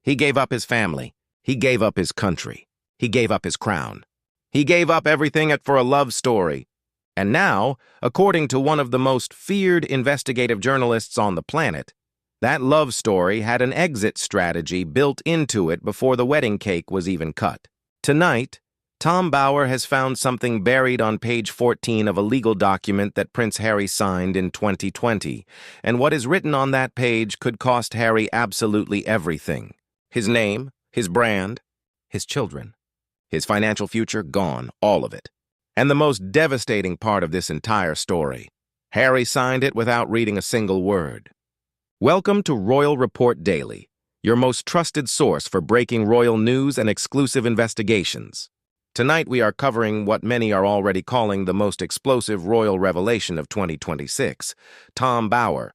He gave up his family. He gave up his country. He gave up his crown. He gave up everything for a love story. And now, according to one of the most feared investigative journalists on the planet, that love story had an exit strategy built into it before the wedding cake was even cut. Tonight, Tom Bower has found something buried on page 14 of a legal document that Prince Harry signed in 2020, and what is written on that page could cost Harry absolutely everything. His name, his brand, his children. His financial future gone, all of it. And the most devastating part of this entire story, Harry signed it without reading a single word. Welcome to Royal Report Daily, your most trusted source for breaking royal news and exclusive investigations. Tonight we are covering what many are already calling the most explosive royal revelation of 2026, Tom Bower,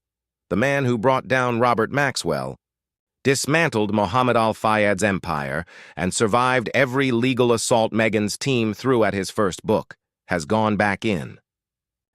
the man who brought down Robert Maxwell, dismantled Mohammed Al Fayed's empire, and survived every legal assault Meghan's team threw at his first book, has gone back in.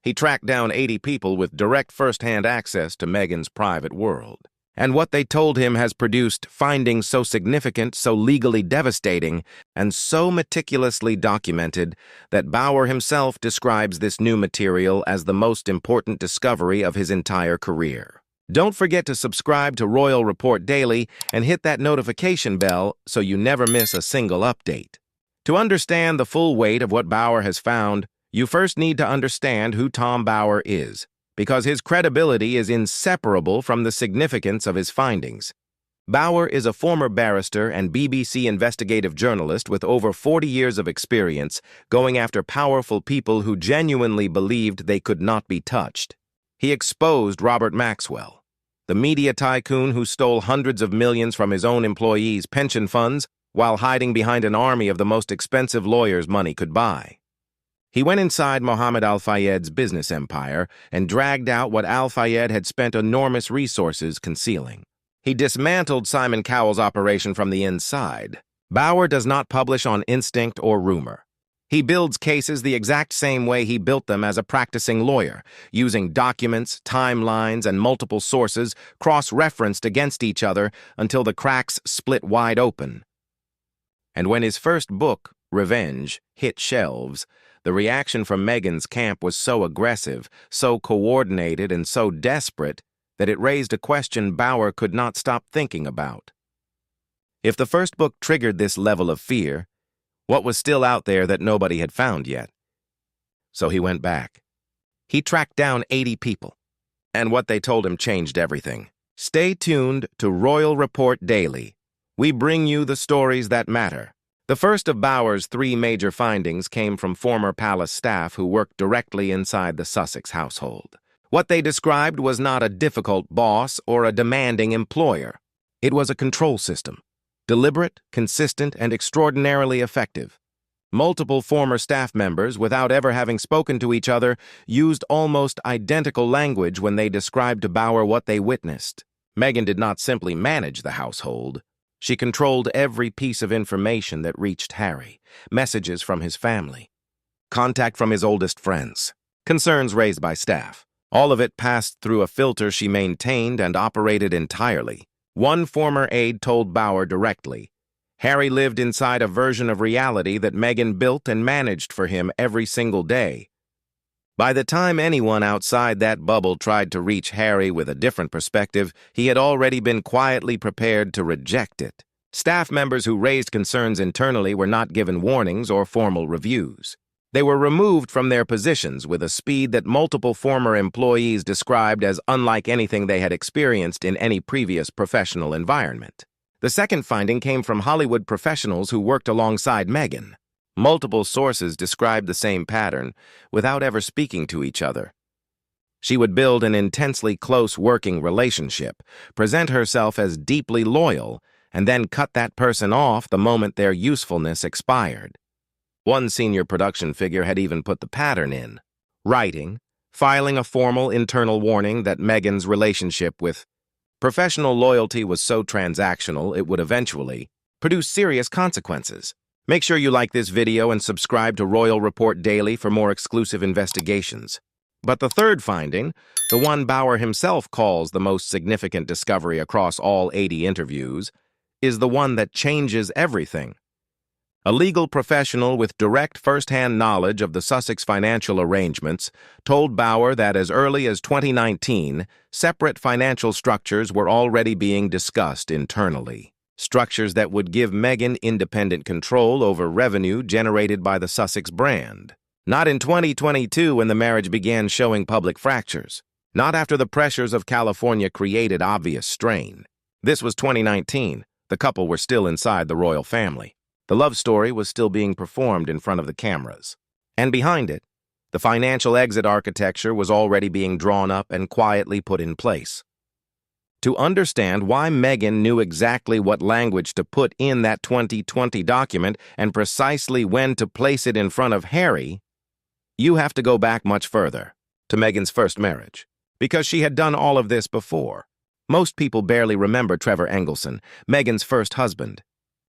He tracked down 80 people with direct first-hand access to Meghan's private world. And what they told him has produced findings so significant, so legally devastating, and so meticulously documented that Bower himself describes this new material as the most important discovery of his entire career. Don't forget to subscribe to Royal Report Daily and hit that notification bell so you never miss a single update. To understand the full weight of what Bower has found, you first need to understand who Tom Bower is, because his credibility is inseparable from the significance of his findings. Bower is a former barrister and BBC investigative journalist with over 40 years of experience going after powerful people who genuinely believed they could not be touched. He exposed Robert Maxwell, the media tycoon who stole hundreds of millions from his own employees' pension funds while hiding behind an army of the most expensive lawyers money could buy. He went inside Mohammed Al Fayed's business empire and dragged out what Al Fayed had spent enormous resources concealing. He dismantled Simon Cowell's operation from the inside. Bower does not publish on instinct or rumor. He builds cases the exact same way he built them as a practicing lawyer, using documents, timelines, and multiple sources cross-referenced against each other until the cracks split wide open. And when his first book, Revenge, hit shelves, the reaction from Meghan's camp was so aggressive, so coordinated, and so desperate that it raised a question Bower could not stop thinking about. If the first book triggered this level of fear, what was still out there that nobody had found yet? So he went back. He tracked down 80 people, and what they told him changed everything. Stay tuned to Royal Report Daily. We bring you the stories that matter. The first of Bower's 3 major findings came from former palace staff who worked directly inside the Sussex household. What they described was not a difficult boss or a demanding employer. It was a control system, deliberate, consistent, and extraordinarily effective. Multiple former staff members, without ever having spoken to each other, used almost identical language when they described to Bower what they witnessed. Meghan did not simply manage the household. She controlled every piece of information that reached Harry, messages from his family, contact from his oldest friends, concerns raised by staff. All of it passed through a filter she maintained and operated entirely. One former aide told Bower directly, Harry lived inside a version of reality that Meghan built and managed for him every single day. By the time anyone outside that bubble tried to reach Harry with a different perspective, he had already been quietly prepared to reject it. Staff members who raised concerns internally were not given warnings or formal reviews. They were removed from their positions with a speed that multiple former employees described as unlike anything they had experienced in any previous professional environment. The second finding came from Hollywood professionals who worked alongside Meghan. Multiple sources described the same pattern without ever speaking to each other. She would build an intensely close working relationship, present herself as deeply loyal, and then cut that person off the moment their usefulness expired. One senior production figure had even put the pattern in writing, filing a formal internal warning that Meghan's relationship with professional loyalty was so transactional it would eventually produce serious consequences. Make sure you like this video and subscribe to Royal Report Daily for more exclusive investigations. But the third finding, the one Bower himself calls the most significant discovery across all 80 interviews, is the one that changes everything. A legal professional with direct first-hand knowledge of the Sussex financial arrangements told Bower that as early as 2019, separate financial structures were already being discussed internally. Structures that would give Meghan independent control over revenue generated by the Sussex brand. Not in 2022 when the marriage began showing public fractures. Not after the pressures of California created obvious strain. This was 2019. The couple were still inside the royal family. The love story was still being performed in front of the cameras. And behind it, the financial exit architecture was already being drawn up and quietly put in place. To understand why Meghan knew exactly what language to put in that 2020 document and precisely when to place it in front of Harry, you have to go back much further, to Meghan's first marriage, because she had done all of this before. Most people barely remember Trevor Engelson, Meghan's first husband,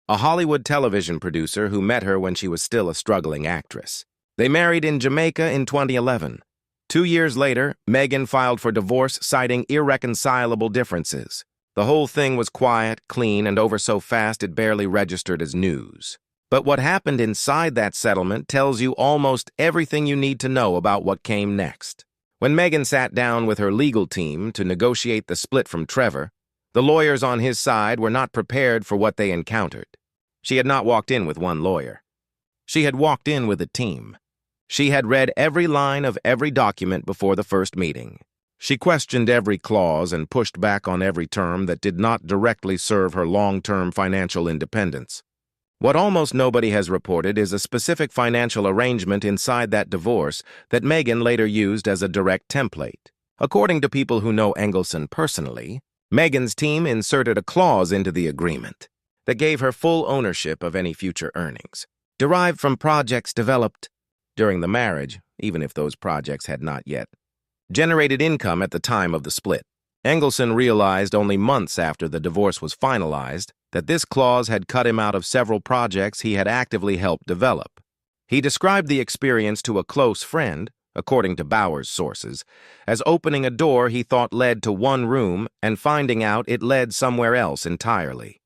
a Hollywood television producer who met her when she was still a struggling actress. They married in Jamaica in 2011. 2 years later, Meghan filed for divorce citing irreconcilable differences. The whole thing was quiet, clean, and over so fast it barely registered as news. But what happened inside that settlement tells you almost everything you need to know about what came next. When Meghan sat down with her legal team to negotiate the split from Trevor, the lawyers on his side were not prepared for what they encountered. She had not walked in with one lawyer. She had walked in with a team. She had read every line of every document before the first meeting. She questioned every clause and pushed back on every term that did not directly serve her long-term financial independence. What almost nobody has reported is a specific financial arrangement inside that divorce that Meghan later used as a direct template. According to people who know Engelson personally, Meghan's team inserted a clause into the agreement that gave her full ownership of any future earnings, derived from projects developed during the marriage, even if those projects had not yet generated income at the time of the split. Engelson realized only months after the divorce was finalized that this clause had cut him out of several projects he had actively helped develop. He described the experience to a close friend, according to Bower's sources, as opening a door he thought led to one room and finding out it led somewhere else entirely.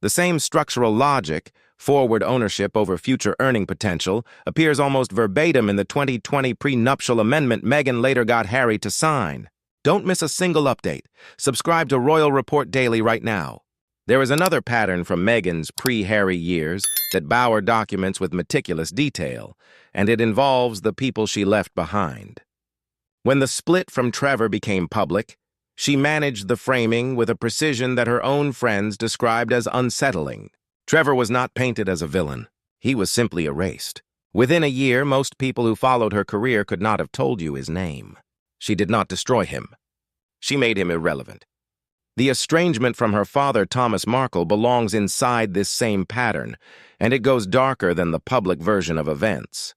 The same structural logic, forward ownership over future earning potential, appears almost verbatim in the 2020 prenuptial amendment Meghan later got Harry to sign. Don't miss a single update. Subscribe to Royal Report Daily right now. There is another pattern from Meghan's pre-Harry years that Bower documents with meticulous detail, and it involves the people she left behind. When the split from Trevor became public, she managed the framing with a precision that her own friends described as unsettling. Trevor was not painted as a villain. He was simply erased. Within a year, most people who followed her career could not have told you his name. She did not destroy him. She made him irrelevant. The estrangement from her father, Thomas Markle, belongs inside this same pattern, and it goes darker than the public version of events.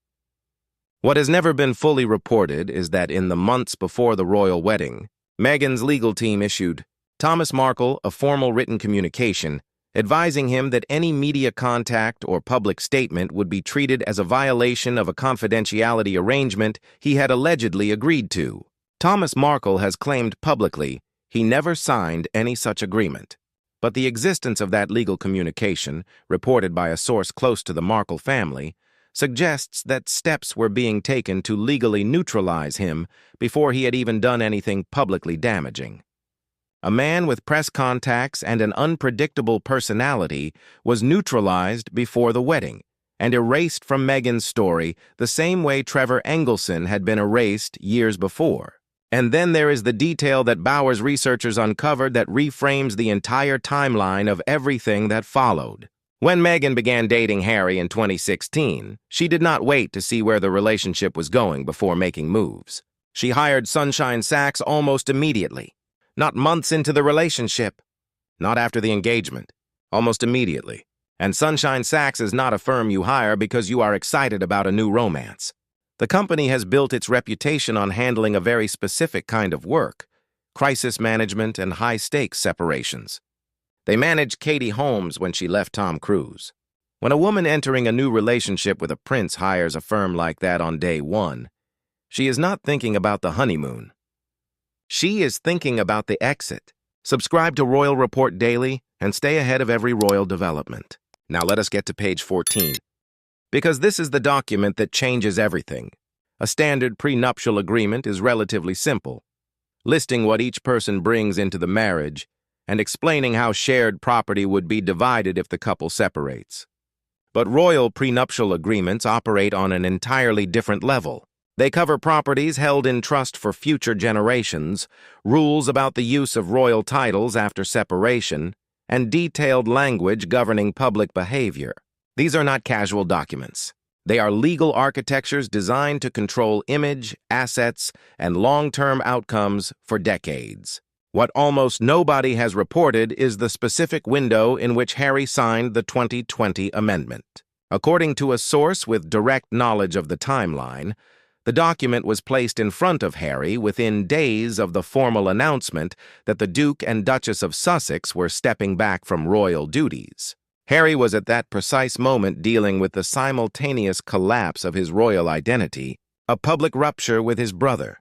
What has never been fully reported is that in the months before the royal wedding, Meghan's legal team issued Thomas Markle a formal written communication advising him that any media contact or public statement would be treated as a violation of a confidentiality arrangement he had allegedly agreed to. Thomas Markle has claimed publicly he never signed any such agreement, but the existence of that legal communication, reported by a source close to the Markle family, suggests that steps were being taken to legally neutralize him before he had even done anything publicly damaging. A man with press contacts and an unpredictable personality was neutralized before the wedding and erased from Meghan's story the same way Trevor Engelson had been erased years before. And then there is the detail that Bower's researchers uncovered that reframes the entire timeline of everything that followed. When Meghan began dating Harry in 2016, she did not wait to see where the relationship was going before making moves. She hired Sachs almost immediately. Not months into the relationship. Not after the engagement. Almost immediately. And Sachs is not a firm you hire because you are excited about a new romance. The company has built its reputation on handling a very specific kind of work, crisis management and high-stakes separations. They managed Katie Holmes when she left Tom Cruise. When a woman entering a new relationship with a prince hires a firm like that on day one, she is not thinking about the honeymoon. She is thinking about the exit. Subscribe to Royal Report Daily and stay ahead of every royal development. Now let us get to page 14, because this is the document that changes everything. A standard prenuptial agreement is relatively simple, listing what each person brings into the marriage and explaining how shared property would be divided if the couple separates. But royal prenuptial agreements operate on an entirely different level. They cover properties held in trust for future generations, rules about the use of royal titles after separation, and detailed language governing public behavior. These are not casual documents. They are legal architectures designed to control image, assets, and long-term outcomes for decades. What almost nobody has reported is the specific window in which Harry signed the 2020 amendment. According to a source with direct knowledge of the timeline, the document was placed in front of Harry within days of the formal announcement that the Duke and Duchess of Sussex were stepping back from royal duties. Harry was at that precise moment dealing with the simultaneous collapse of his royal identity, a public rupture with his brother,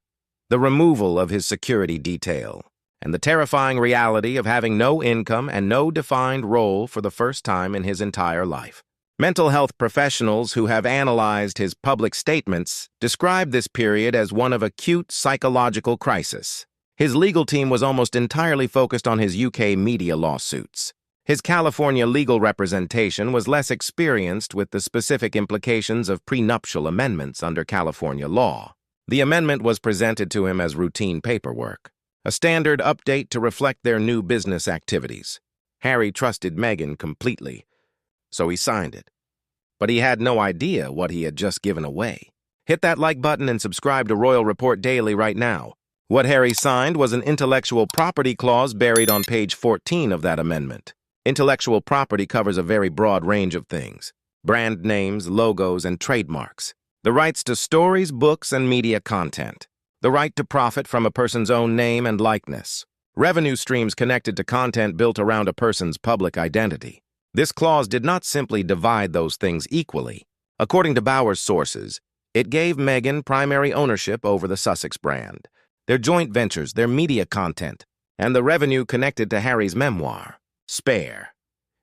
the removal of his security detail, and the terrifying reality of having no income and no defined role for the first time in his entire life. Mental health professionals who have analyzed his public statements describe this period as one of acute psychological crisis. His legal team was almost entirely focused on his UK media lawsuits. His California legal representation was less experienced with the specific implications of prenuptial amendments under California law. The amendment was presented to him as routine paperwork, a standard update to reflect their new business activities. Harry trusted Meghan completely, so he signed it. But he had no idea what he had just given away. Hit that like button and subscribe to Royal Report Daily right now. What Harry signed was an intellectual property clause buried on page 14 of that amendment. Intellectual property covers a very broad range of things: brand names, logos, and trademarks, the rights to stories, books, and media content, the right to profit from a person's own name and likeness, revenue streams connected to content built around a person's public identity. This clause did not simply divide those things equally. According to Bower's sources, it gave Meghan primary ownership over the Sussex brand, their joint ventures, their media content, and the revenue connected to Harry's memoir, Spare.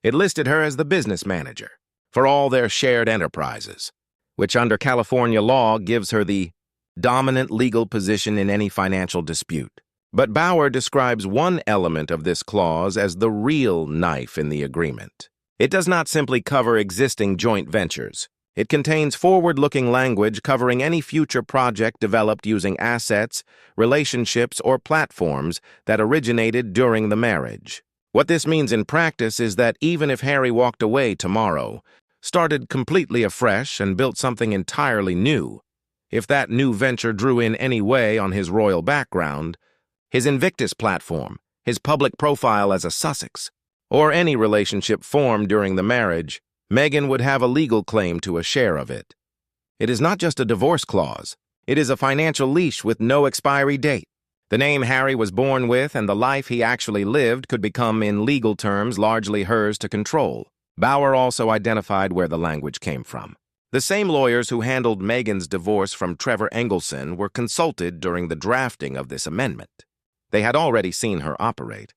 It listed her as the business manager for all their shared enterprises, which under California law gives her the dominant legal position in any financial dispute. But Bower describes one element of this clause as the real knife in the agreement. It does not simply cover existing joint ventures. It contains forward-looking language covering any future project developed using assets, relationships, or platforms that originated during the marriage. What this means in practice is that even if Harry walked away tomorrow, started completely afresh, and built something entirely new, if that new venture drew in any way on his royal background, his Invictus platform, his public profile as a Sussex, or any relationship formed during the marriage, Meghan would have a legal claim to a share of it. It is not just a divorce clause. It is a financial leash with no expiry date. The name Harry was born with and the life he actually lived could become, in legal terms, largely hers to control. Bower also identified where the language came from. The same lawyers who handled Meghan's divorce from Trevor Engelson were consulted during the drafting of this amendment. They had already seen her operate.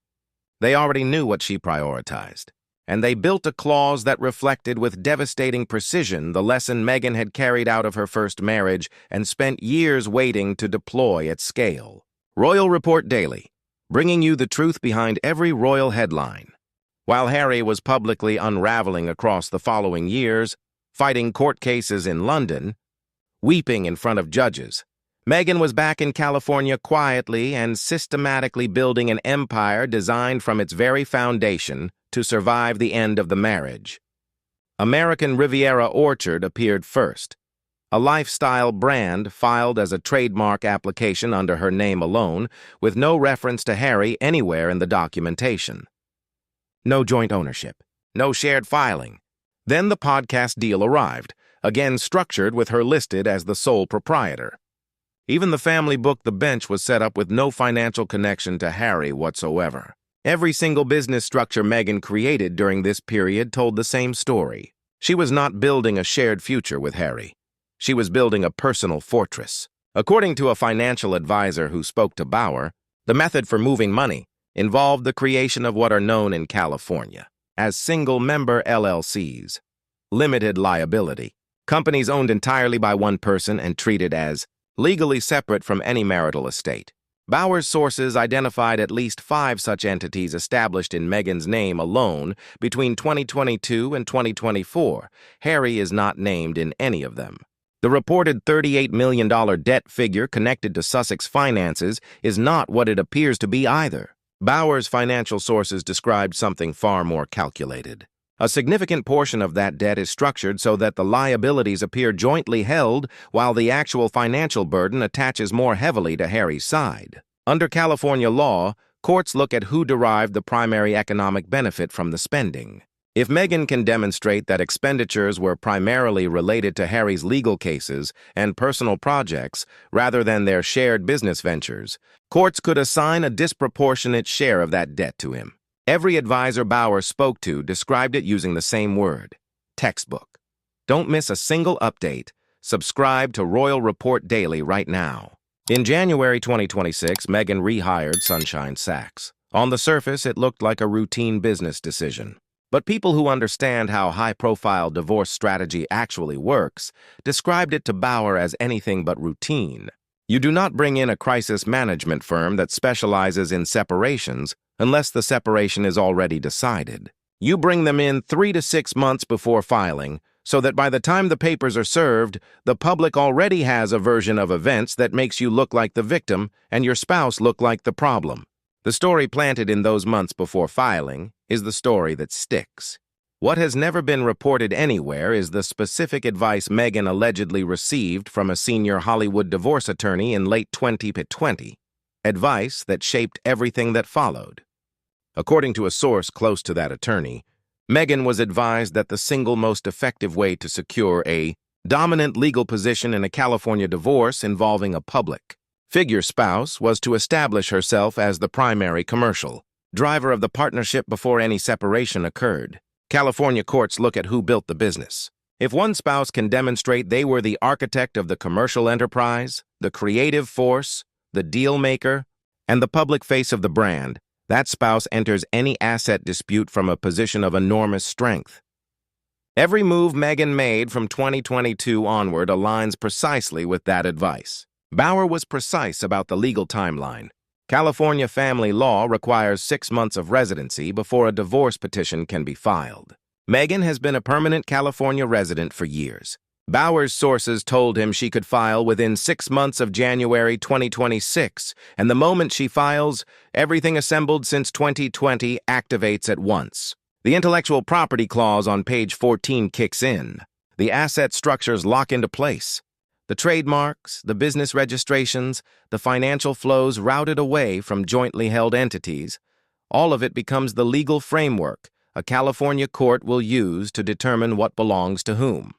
They already knew what she prioritized, and they built a clause that reflected with devastating precision the lesson Meghan had carried out of her first marriage and spent years waiting to deploy at scale. Royal Report Daily, bringing you the truth behind every royal headline. While Harry was publicly unraveling across the following years, fighting court cases in London, weeping in front of judges, Meghan was back in California quietly and systematically building an empire designed from its very foundation to survive the end of the marriage. American Riviera Orchard appeared first, a lifestyle brand filed as a trademark application under her name alone, with no reference to Harry anywhere in the documentation. No joint ownership, no shared filing. Then the podcast deal arrived, again structured with her listed as the sole proprietor. Even the family book The Bench was set up with no financial connection to Harry whatsoever. Every single business structure Meghan created during this period told the same story. She was not building a shared future with Harry. She was building a personal fortress. According to a financial advisor who spoke to Bower, the method for moving money, involved the creation of what are known in California as single-member LLCs, limited liability, companies owned entirely by one person and treated as legally separate from any marital estate. Bower's sources identified at least 5 such entities established in Meghan's name alone between 2022 and 2024. Harry is not named in any of them. The reported $38 million debt figure connected to Sussex finances is not what it appears to be either. Bower's financial sources described something far more calculated. A significant portion of that debt is structured so that the liabilities appear jointly held while the actual financial burden attaches more heavily to Harry's side. Under California law, courts look at who derived the primary economic benefit from the spending. If Meghan can demonstrate that expenditures were primarily related to Harry's legal cases and personal projects rather than their shared business ventures, courts could assign a disproportionate share of that debt to him. Every advisor Bower spoke to described it using the same word: textbook. Don't miss a single update. Subscribe to Royal Report Daily right now. In January 2026, Meghan rehired Sunshine Sachs. On the surface, it looked like a routine business decision. But people who understand how high-profile divorce strategy actually works described it to Bower as anything but routine. You do not bring in a crisis management firm that specializes in separations unless the separation is already decided. You bring them in 3 to 6 months before filing, so that by the time the papers are served, the public already has a version of events that makes you look like the victim and your spouse look like the problem. The story planted in those months before filing is the story that sticks. What has never been reported anywhere is the specific advice Meghan allegedly received from a senior Hollywood divorce attorney in late 2020, advice that shaped everything that followed. According to a source close to that attorney, Meghan was advised that the single most effective way to secure a dominant legal position in a California divorce involving a public figure spouse was to establish herself as the primary commercial driver of the partnership before any separation occurred. California courts look at who built the business. If one spouse can demonstrate they were the architect of the commercial enterprise, the creative force, the deal maker, and the public face of the brand, that spouse enters any asset dispute from a position of enormous strength. Every move Meghan made from 2022 onward aligns precisely with that advice. Bower was precise about the legal timeline. California family law requires 6 months of residency before a divorce petition can be filed. Meghan has been a permanent California resident for years. Bower's sources told him she could file within 6 months of January 2026, and the moment she files, everything assembled since 2020 activates at once. The intellectual property clause on page 14 kicks in. The asset structures lock into place. The trademarks, the business registrations, the financial flows routed away from jointly held entities, all of it becomes the legal framework a California court will use to determine what belongs to whom.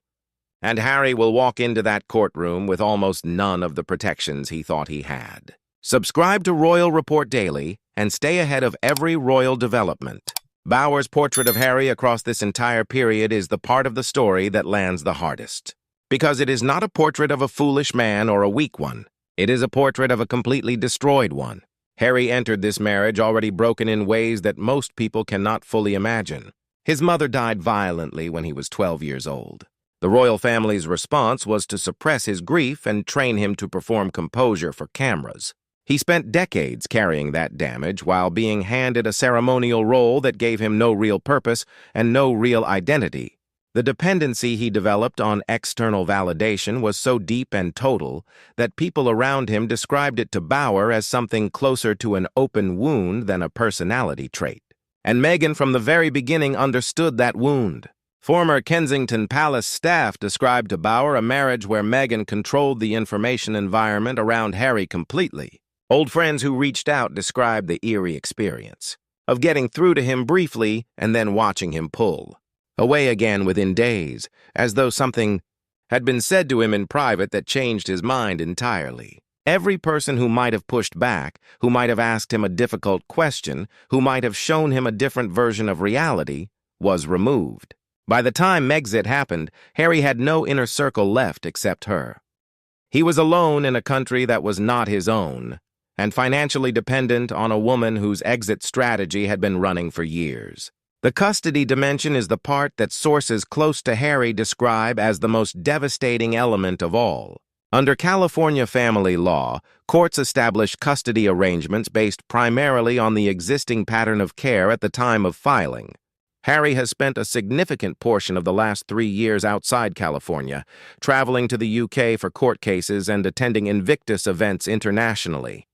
And Harry will walk into that courtroom with almost none of the protections he thought he had. Subscribe to Royal Report Daily and stay ahead of every royal development. Bower's portrait of Harry across this entire period is the part of the story that lands the hardest. Because it is not a portrait of a foolish man or a weak one. It is a portrait of a completely destroyed one. Harry entered this marriage already broken in ways that most people cannot fully imagine. His mother died violently when he was 12 years old. The royal family's response was to suppress his grief and train him to perform composure for cameras. He spent decades carrying that damage while being handed a ceremonial role that gave him no real purpose and no real identity. The dependency he developed on external validation was so deep and total that people around him described it to Bower as something closer to an open wound than a personality trait. And Meghan from the very beginning understood that wound. Former Kensington Palace staff described to Bower a marriage where Meghan controlled the information environment around Harry completely. Old friends who reached out described the eerie experience of getting through to him briefly and then watching him pull away again within days, as though something had been said to him in private that changed his mind entirely. Every person who might have pushed back, who might have asked him a difficult question, who might have shown him a different version of reality, was removed. By the time Megxit happened, Harry had no inner circle left except her. He was alone in a country that was not his own, and financially dependent on a woman whose exit strategy had been running for years. The custody dimension is the part that sources close to Harry describe as the most devastating element of all. Under California family law, courts establish custody arrangements based primarily on the existing pattern of care at the time of filing. Harry has spent a significant portion of the last 3 years outside California, traveling to the UK for court cases and attending Invictus events internationally.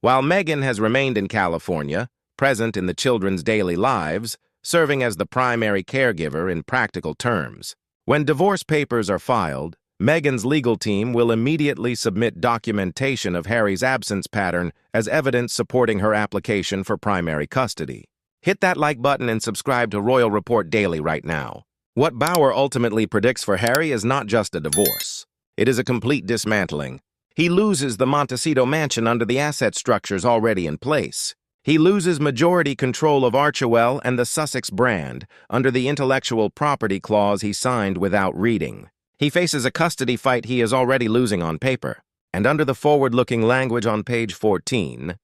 While Meghan has remained in California, present in the children's daily lives, serving as the primary caregiver in practical terms. When divorce papers are filed, Meghan's legal team will immediately submit documentation of Harry's absence pattern as evidence supporting her application for primary custody. Hit that like button and subscribe to Royal Report Daily right now. What Bower ultimately predicts for Harry is not just a divorce. It is a complete dismantling. He loses the Montecito mansion under the asset structures already in place. He loses majority control of Archewell and the Sussex brand under the intellectual property clause he signed without reading. He faces a custody fight he is already losing on paper. And under the forward-looking language on page 14,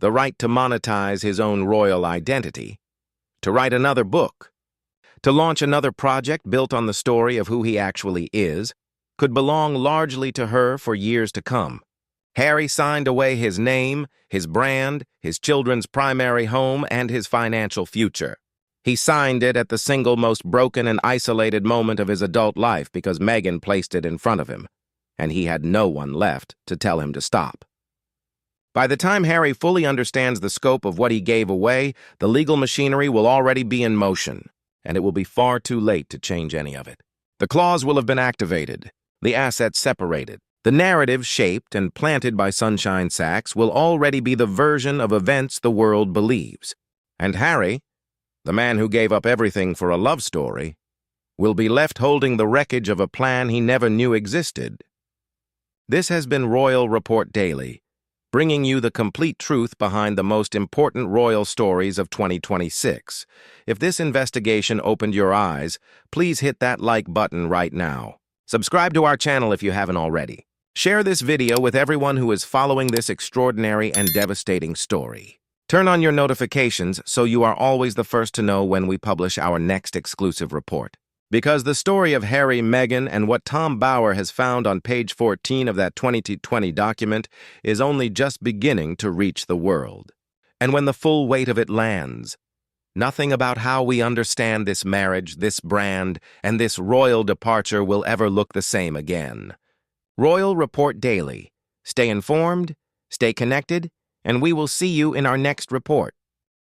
the right to monetize his own royal identity, to write another book, to launch another project built on the story of who he actually is, could belong largely to her for years to come. Harry signed away his name, his brand, his children's primary home, and his financial future. He signed it at the single most broken and isolated moment of his adult life because Meghan placed it in front of him, and he had no one left to tell him to stop. By the time Harry fully understands the scope of what he gave away, the legal machinery will already be in motion, and it will be far too late to change any of it. The clause will have been activated, the assets separated. The narrative shaped and planted by Sunshine Sachs will already be the version of events the world believes. And Harry, the man who gave up everything for a love story, will be left holding the wreckage of a plan he never knew existed. This has been Royal Report Daily, bringing you the complete truth behind the most important royal stories of 2026. If this investigation opened your eyes, please hit that like button right now. Subscribe to our channel if you haven't already. Share this video with everyone who is following this extraordinary and devastating story. Turn on your notifications so you are always the first to know when we publish our next exclusive report. Because the story of Harry, Meghan, and what Tom Bower has found on page 14 of that 2020 document is only just beginning to reach the world. And when the full weight of it lands, nothing about how we understand this marriage, this brand, and this royal departure will ever look the same again. Royal Report Daily. Stay informed, stay connected, and we will see you in our next report.